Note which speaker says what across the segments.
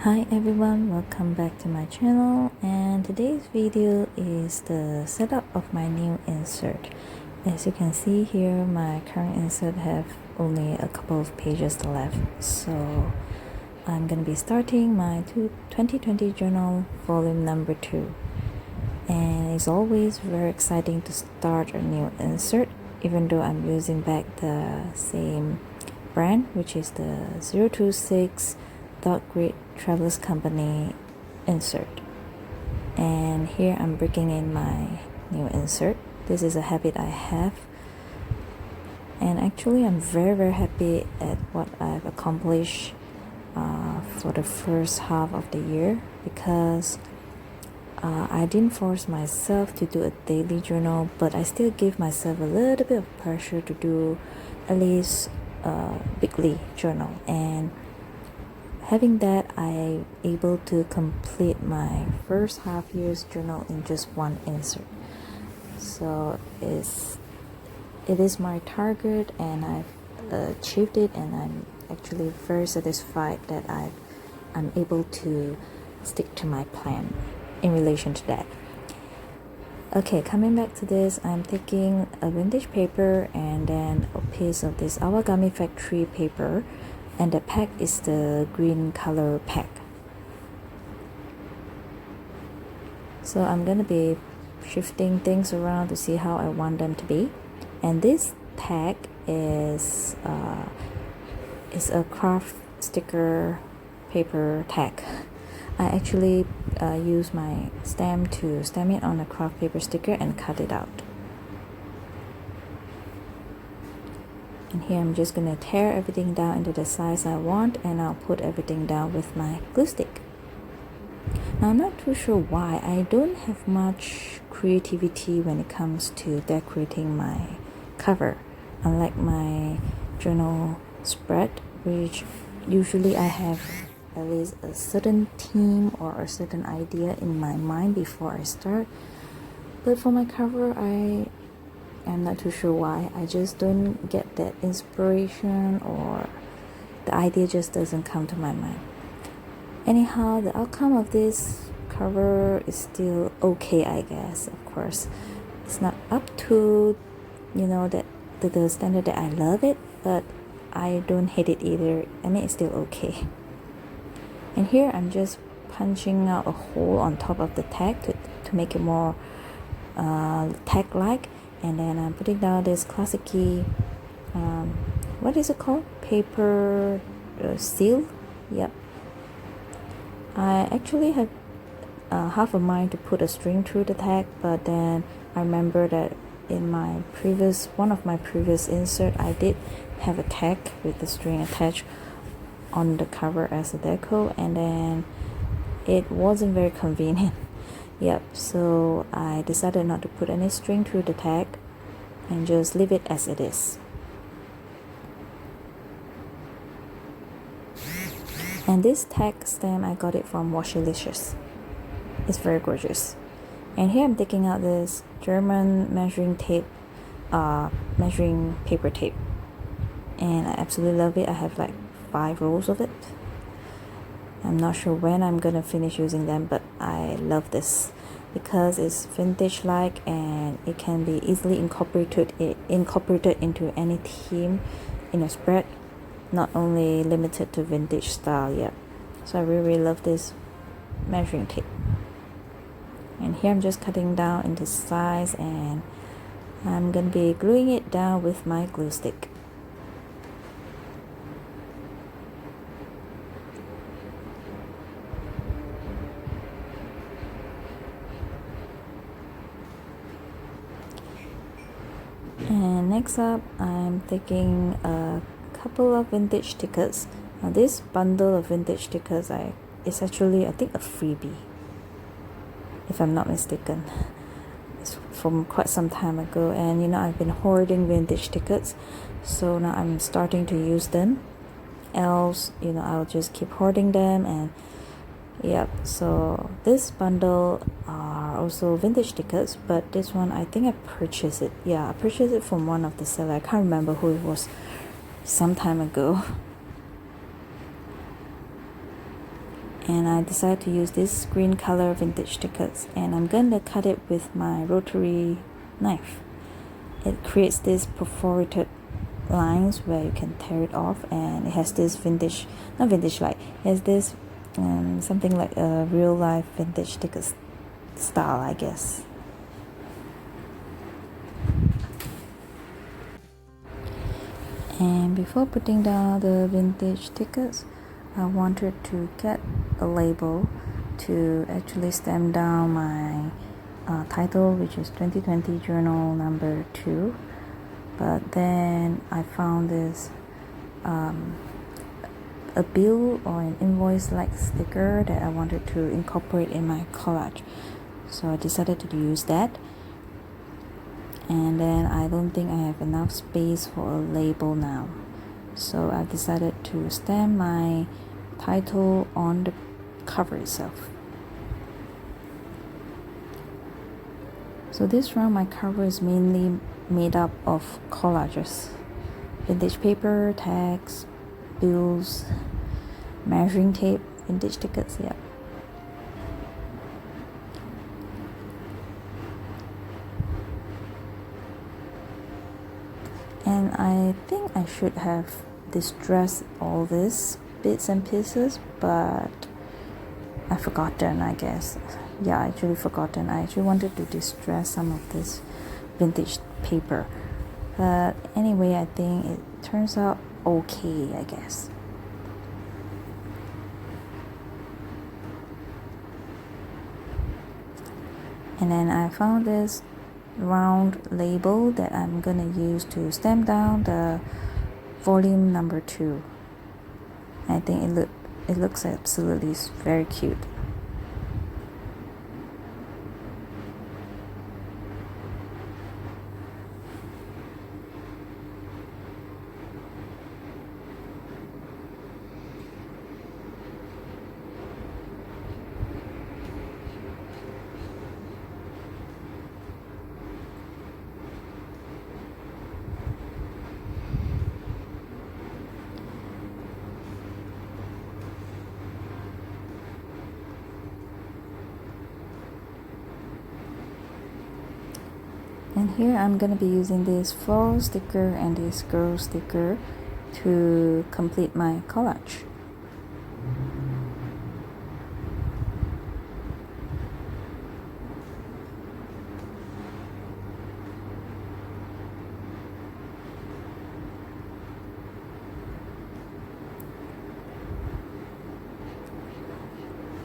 Speaker 1: Hi everyone, welcome back to my channel, and today's video is the setup of my new insert. As you can see here, my current insert have only a couple of pages left, so I'm gonna be starting my 2020 journal volume number 2. And it's always very exciting to start a new insert, even though I'm using back the same brand, which is the 026 Dark Grid Travelers Company insert. And here I'm breaking in my new insert. This is a habit I have, and actually I'm very happy at what I've accomplished for the first half of the year, because I didn't force myself to do a daily journal, but I still give myself a little bit of pressure to do at least a weekly journal. And having that, I'm able to complete my first half year's journal in just one insert. So it is my target, and I've achieved it, and I'm actually very satisfied that I'm able to stick to my plan in relation to that. Okay, coming back to this, I'm taking a vintage paper and then a piece of this Awagami factory paper, and the pack is the green color pack. So I'm gonna be shifting things around to see how I want them to be. And this tag is a craft sticker paper tag. I actually use my stamp to stamp it on a craft paper sticker and cut it out. And here I'm just gonna tear everything down into the size I want, and I'll put everything down with my glue stick. Now, I'm not too sure why I don't have much creativity when it comes to decorating my cover, unlike my journal spread, which usually I have at least a certain theme or a certain idea in my mind before I start. But for my cover, I'm not too sure why. I just don't get that inspiration, or the idea just doesn't come to my mind. Anyhow, the outcome of this cover is still okay, I guess. Of course, it's not up to that to the standard that I love it, but I don't hate it either. I mean, it's still okay. And here I'm just punching out a hole on top of the tag to make it more tag-like. And then I'm putting down this classic-y, what is it called? Paper seal? Yep. I actually had half a mind to put a string through the tag, but then I remember that in one of my previous insert, I did have a tag with the string attached on the cover as a deco, and then it wasn't very convenient. Yep, so I decided not to put any string through the tag and just leave it as it is. And this tag stamp, I got it from Washylicious. It's very gorgeous. And here I'm taking out this German measuring tape, measuring paper tape, and I absolutely love it. I have like 5 rolls of it. I'm not sure when I'm gonna finish using them, but I love this because it's vintage like, and it can be easily incorporated into any theme in a spread, not only limited to vintage style yet. So I really love this measuring tape. And here I'm just cutting down into size, and I'm gonna be gluing it down with my glue stick. And next up, I'm taking a couple of vintage stickers. Now, this bundle of vintage stickers is actually, I think, a freebie, if I'm not mistaken. It's from quite some time ago, and I've been hoarding vintage stickers, so now I'm starting to use them. Else, I'll just keep hoarding them. And yep, so this bundle are also vintage stickers, but this one, I think I purchased it. Yeah, I purchased it from one of the sellers. I can't remember who it was, some time ago. and I decided to use this green color vintage stickers, and I'm gonna cut it with my rotary knife. It creates this perforated lines where you can tear it off, and it has this vintage, not vintage like, it has this something like a real life vintage sticker style, I guess. And before putting down the vintage stickers, I wanted to get a label to actually stamp down my title, which is 2020 journal number 2. But then I found this a bill or an invoice like sticker that I wanted to incorporate in my collage, so I decided to use that. And then I don't think I have enough space for a label now, so I decided to stamp my title on the cover itself. So this round my cover is mainly made up of collages, vintage paper, tags, bills, measuring tape, vintage tickets, yeah. And I think I should have distressed all these bits and pieces, but I've forgotten, I guess. Yeah, I actually forgotten. I actually wanted to distress some of this vintage paper. But anyway, I think it turns out okay, I guess. And then I found this round label that I'm gonna use to stamp down the volume number 2. I think it looks absolutely very cute. And here I'm going to be using this floral sticker and this girl sticker to complete my collage.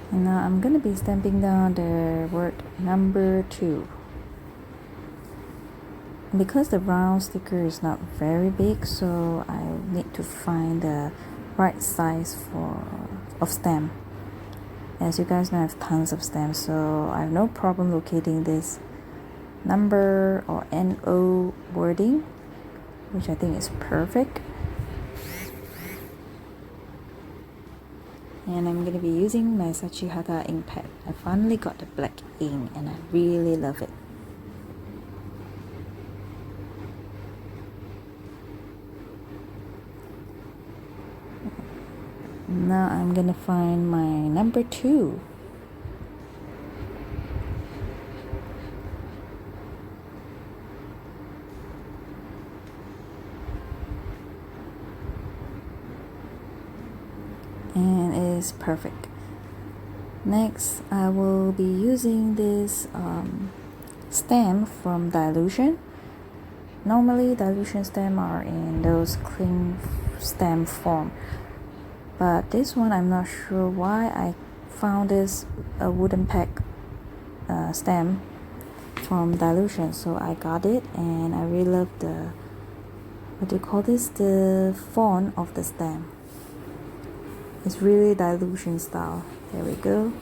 Speaker 1: And now I'm going to be stamping down the word number 2. Because the round sticker is not very big, so I need to find the right size of stamp. As you guys know, I have tons of stamps, so I have no problem locating this number or NO wording, which I think is perfect. And I'm going to be using my Sachihata ink pad. I finally got the black ink and I really love it. Now I'm gonna find my number 2. And it is perfect. Next, I will be using this stamp from Dilution. Normally, Dilution stamp are in those cling stamp form. But this one, I'm not sure why I found this a wooden pack stamp from Dilution, so I got it, and I really love the, what do you call this, the font of the stamp. It's really Dilution style. There we go.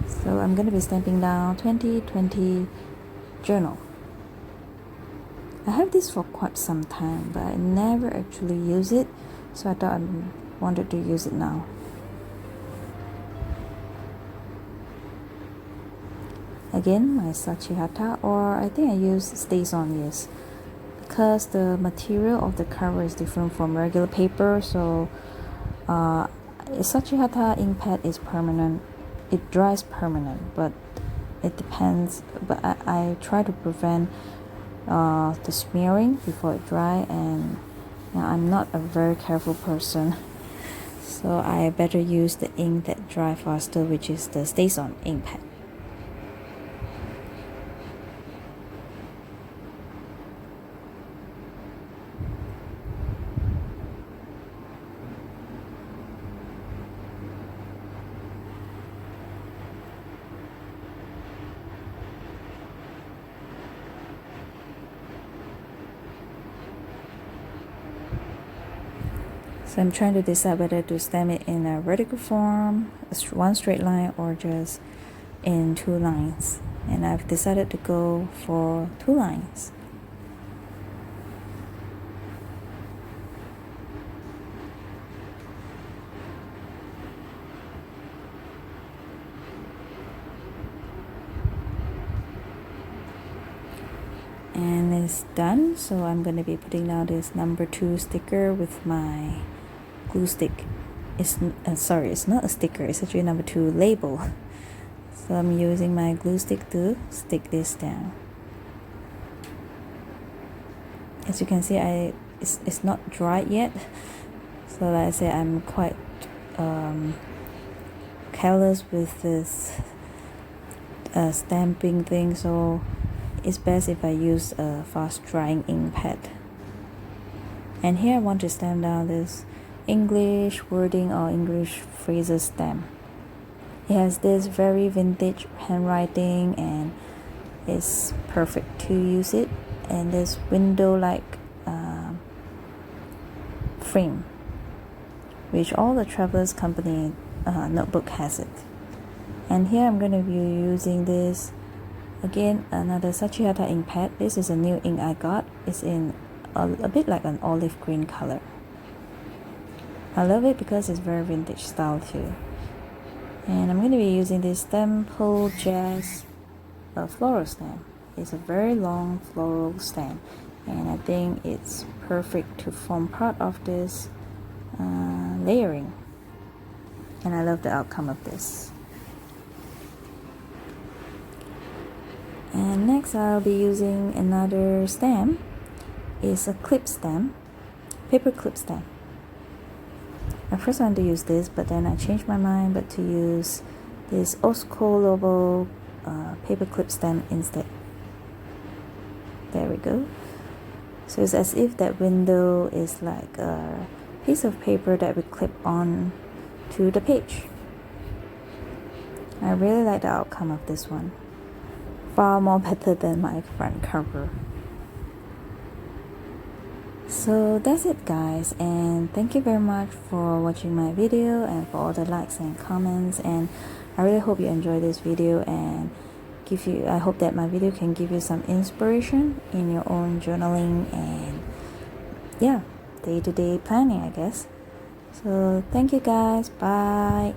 Speaker 1: So I'm going to be stamping down 2020 journal. I have this for quite some time, but I never actually use it, so I thought I wanted to use it now. Again, my Sachihata, or I think I use Stays On Yes, because the material of the cover is different from regular paper, so Sachihata ink pad is permanent. It dries permanent, but it depends. But I try to prevent the smearing before it dry, and I'm not a very careful person, so I better use the ink that dry faster, which is the StazOn ink pad. So I'm trying to decide whether to stamp it in a vertical form, one straight line, or just in 2 lines. And I've decided to go for 2 lines. And it's done, so I'm going to be putting down this number 2 sticker with my glue stick. It's not a sticker, it's actually number 2 label. So I'm using my glue stick to stick this down. As you can see, it's not dried yet, so like I say, I'm quite careless with this stamping thing, so it's best if I use a fast drying ink pad. And here I want to stamp down this English wording or English phrases stamp. It has this very vintage handwriting and it's perfect to use it, and this window-like frame, which all the Travelers Company notebook has it. And here I'm going to be using this, again, another Sachihata ink pad. This is a new ink I got. It's in a bit like an olive green color. I love it because it's very vintage style too. And I'm going to be using this Temple Jazz floral stamp. It's a very long floral stamp, and I think it's perfect to form part of this layering. And I love the outcome of this. And next I'll be using another stamp. It's a clip stamp, paper clip stamp. I first wanted to use this, but then I changed my mind, but to use this Osco Lobo paper clip stamp instead. There we go. So it's as if that window is like a piece of paper that we clip on to the page. I really like the outcome of this one. Far more better than my front cover. So that's it, guys, and thank you very much for watching my video and for all the likes and comments, and I really hope you enjoy this video and I hope that my video can give you some inspiration in your own journaling and day-to-day planning, I guess. So thank you guys, bye.